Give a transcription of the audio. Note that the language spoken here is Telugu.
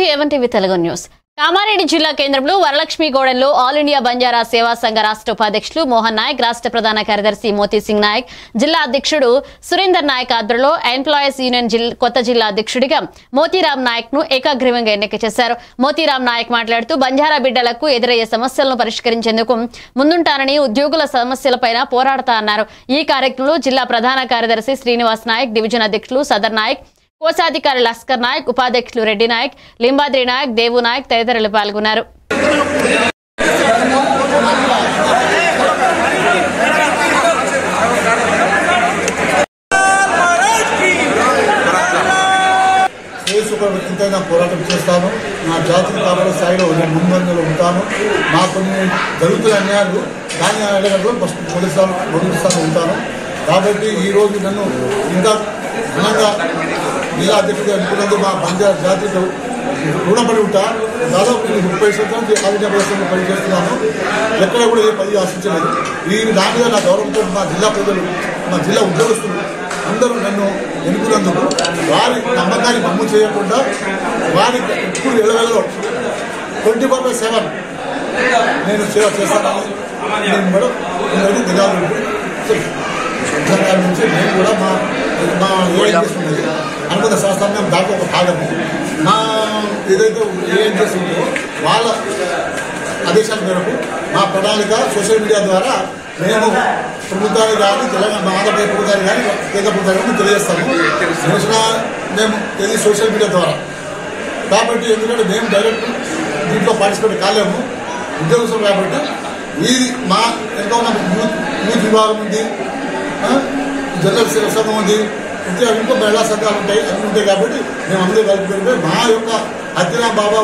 A1 TV Telugu news. Kamareddy జిల్లా కేంద్రంలో వరలక్ష్మి గోడెన్లో ఆల్ ఇండియా బంజారా సేవా సంఘ రాష్ట్ర ఉపాధ్యక్షులు మోహన్ నాయక్, రాష్ట్ర ప్రధాన కార్యదర్శి మోతీ సింగ్ నాయక్, జిల్లా అధ్యక్షుడు సురేందర్ నాయక్ ఆధ్వర్యంలో ఎంప్లాయీస్ యూనియన్ కొత్త జిల్లా అధ్యక్షుడిగా మోతీరామ్ నాయక్ ను ఏకగ్రీవంగా ఎన్నిక చేశారు. మోతీరామ్ నాయక్ మాట్లాడుతూ బంజారా బిడ్డలకు ఎదురయ్యే సమస్యలను పరిష్కరించేందుకు ముందుంటానని, ఉద్యోగుల సమస్యలపైన పోరాడతా అన్నారు. ఈ కార్యక్రమంలో జిల్లా ప్రధాన కార్యదర్శి శ్రీనివాస్ నాయక్, డివిజన్ అధ్యక్షులు సదర్ నాయక్, కోశాధికారి లస్కర్ నాయక్, ఉపాధ్యక్షులు రెడ్డి నాయక్, లింబాద్రి నాయక్, దేవు నాయక్ తదితరులు పాల్గొన్నారు. ఎంతైనా పోరాటం చేస్తాను. నా జాతిని కాపాడే స్థాయిలో నేను ముందంజలో ఉంటాను. మా కొన్ని జరుగుతున్న అన్యాయాలు దాని అడగడంలో ఫస్ట్ మొదటి స్థానం ఉంటాను. కాబట్టి ఈరోజు నన్ను ఇంకా ఘనంగా జిల్లా అధ్యక్షుడిగా ఎన్నుకున్నందుకు మా బంజారా జాతితో రుణపడి ఉంటా. దాదాపు 30 సంవత్సరాల నుంచి ఆల్ ఇండియా ప్రదేశంలో పనిచేస్తున్నాను. ఎక్కడ కూడా ఏ పని ఆశించలేదు. ఈ దాని మీద నా గౌరవంతో మా జిల్లా ప్రజలు, మా జిల్లా ఉద్యోగస్తులు అందరూ నన్ను ఎన్నుకున్నందుకు వారి నమ్మకాన్ని బొమ్మ చేయకుండా వారి ఇప్పుడు ఎల్లవెల్లో 24/7 నేను సేవ చేస్తానని నేను కూడా ధన్యవాదాలు నుంచి నేను కూడా మా ఏఎన్జేస్తుంది అనుకున్న శాస్త్రాన్ని దాంట్లో ఒక భాగము. మా ఏదైతే ఏఎన్జేస్ ఉందో వాళ్ళ ఆదేశాల మేరకు మా ప్రణాళిక సోషల్ మీడియా ద్వారా మేము ప్రభుత్వాన్ని కానీ తెలంగాణ ఆంధ్రప్రదేశ్ ప్రభుత్వాన్ని కానీ కేంద్ర ప్రభుత్వాన్ని కానీ తెలియజేస్తాము. మేము ఇది సోషల్ మీడియా ద్వారా. కాబట్టి ఎందుకంటే మేము డైరెక్ట్ దీంట్లో పార్టిసిపేట్ కాలేము, ఉద్యోగస్తులు. కాబట్టి ఇది మా ఎంతో ఉన్న యూత్ విభాగం ఉంది, జనరల్ సేవ సంఘం ఉంది, ఇంకో మహిళా సంఘాలు ఉంటాయి, అన్నీ ఉంటాయి. కాబట్టి మేము అందరూ కలిపి మా యొక్క అత్యనా బాబా